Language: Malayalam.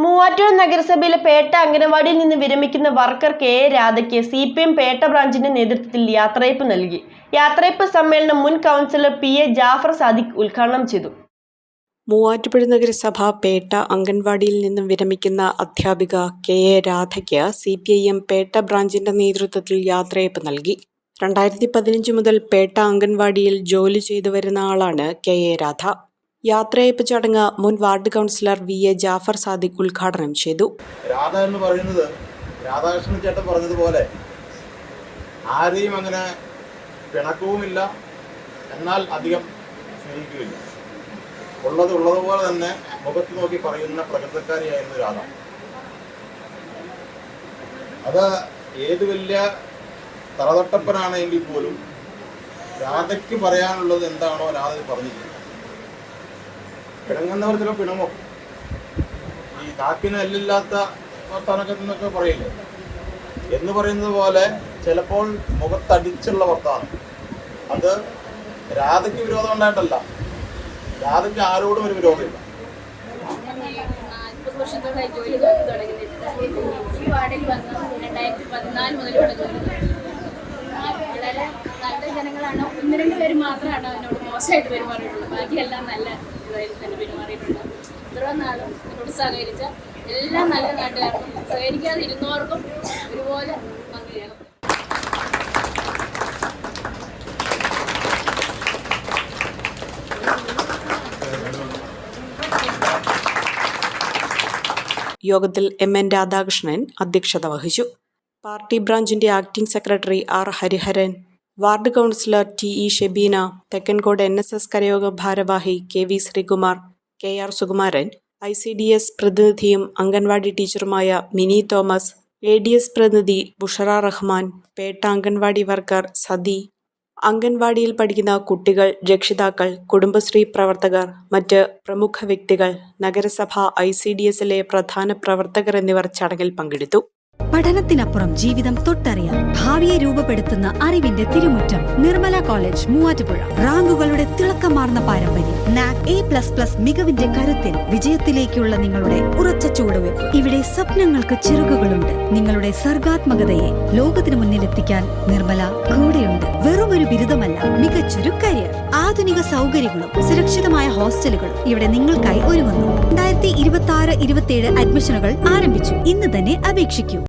മൂവാറ്റുപുഴ നഗരസഭയിലെ പേട്ട അംഗനവാടിയിൽ നിന്ന് വിരമിക്കുന്ന വർക്കർ കെ എ രാധയ്ക്ക് CPM പേട്ട ബ്രാഞ്ചിന്റെ നേതൃത്വത്തിൽ യാത്രയയപ്പ് നൽകി. യാത്രയയപ്പ് സമ്മേളനം മുൻ കൗൺസിലർ PA ജാഫർ സാദിഖ് ഉദ്ഘാടനം ചെയ്തു. മൂവാറ്റുപുഴ നഗരസഭ പേട്ട അംഗൻവാടിയിൽ നിന്നും വിരമിക്കുന്ന അധ്യാപിക കെ എ രാധയ്ക്ക് CPIM പേട്ട ബ്രാഞ്ചിന്റെ നേതൃത്വത്തിൽ യാത്രയയപ്പ് നൽകി. 2015 മുതൽ പേട്ട അംഗൻവാടിയിൽ ജോലി ചെയ്തു വരുന്ന ആളാണ് കെ എ രാധ. യാത്രയയപ്പ് ചടങ്ങ് മുൻ ward councillor VA Jafar Sadiq ഉദ്ഘാടനം ചെയ്തു. രാധ എന്ന് പറയുന്നത് രാധാകൃഷ്ണൻ ചേട്ടൻ പറഞ്ഞതുപോലെ ആരെയും അങ്ങനെ പിണക്കവുമില്ല, എന്നാൽ അധികം സ്നേഹിക്കുകയില്ല. ഉള്ളതുപോലെ തന്നെ മുഖത്ത് നോക്കി പറയുന്ന പ്രകൃതക്കാരിയായിരുന്നു രാധ. അത് ഏത് വലിയ തറതൊട്ടപ്പനാണെങ്കിൽ പോലും രാധയ്ക്ക് പറയാനുള്ളത് എന്താണോ രാധ പറഞ്ഞിരിക്കുന്നത്. പിണങ്ങുന്നവർ ചില പിണങ്ങോ, ഈ കാക്കിന് എല്ലില്ലാത്ത വർത്താനൊക്കെ എന്നൊക്കെ പറയില്ലേ എന്ന് പറയുന്നത് പോലെ ചിലപ്പോൾ മുഖത്തടിച്ചുള്ള വർത്താനം. അത് രാധയ്ക്ക് വിരോധം ഉണ്ടായിട്ടല്ല, രാധയ്ക്ക് ആരോടും ഒരു വിരോധമില്ല. ഈ വാർഡിൽ വന്ന് 2014 മുതൽ ഇവിടെ വളരെ നല്ല ജനങ്ങളാണ്. 1-2 പേര് മാത്രമാണ് അതിനോട് മോശമായിട്ട് പെരുമാറിയിട്ടുള്ളത്. ബാക്കിയെല്ലാം നല്ല ഇതായിട്ട് തന്നെ പെരുമാറിയിട്ടുണ്ട്. ഇത്രയും നാളും എന്നോട് സഹകരിച്ച എല്ലാ നല്ല നാട്ടുകാർക്കും സഹകരിക്കാതിരുന്നവർക്കും ഒരുപോലെ നന്ദി രേഖപ്പെടുത്തുന്നു. യോഗത്തിൽ MN രാധാകൃഷ്ണൻ അധ്യക്ഷത വഹിച്ചു. പാർട്ടി ബ്രാഞ്ചിന്റെ acting secretary R Hariharan, ward councillor TE Shebeena, Thekkancode NSS കരയോഗ ഭാരവാഹി KV Sreekumar, KR Sukumaran, ICDS പ്രതിനിധിയും അംഗൻവാടി ടീച്ചറുമായ മിനി തോമസ്, ADS പ്രതിനിധി ബുഷറ റഹ്മാൻ, പേട്ട അംഗൻവാടി വർക്കർ സതി, അംഗൻവാടിയിൽ പഠിക്കുന്ന കുട്ടികൾ, രക്ഷിതാക്കൾ, കുടുംബശ്രീ പ്രവർത്തകർ, മറ്റ് പ്രമുഖ വ്യക്തികൾ, നഗരസഭ ICDSലെ പ്രധാന പ്രവർത്തകർ എന്നിവർ ചടങ്ങിൽ പങ്കെടുത്തു. പഠനത്തിനപ്പുറം ജീവിതം തൊട്ടറിയാം. ഭാവിയെ രൂപപ്പെടുത്തുന്ന അറിവിന്റെ തിരുമുറ്റം നിർമ്മല കോളേജ് മൂവാറ്റുപുഴ. റാങ്കുകളുടെ തിളക്കമാർന്ന പാരമ്പര്യം. NAC A++ മികവിന്റെ കരുത്തിൽ വിജയത്തിലേക്കുള്ള നിങ്ങളുടെ ഉറച്ച ചുവടുവെപ്പ്. ഇവിടെ സ്വപ്നങ്ങൾക്ക് ചിറകുകളുണ്ട്. നിങ്ങളുടെ സർഗാത്മകതയെ ലോകത്തിന് മുന്നിലെത്തിക്കാൻ നിർമ്മല കൂടെയുണ്ട്. വെറുമൊരു ബിരുദമല്ല, മികച്ചൊരു കരിയർ. ആധുനിക സൗകര്യങ്ങളും സുരക്ഷിതമായ ഹോസ്റ്റലുകളും ഇവിടെ നിങ്ങൾക്കായി ഒരുങ്ങുന്നു. 2026-27 അഡ്മിഷനുകൾ ആരംഭിച്ചു. ഇന്ന് തന്നെ അപേക്ഷിക്കൂ.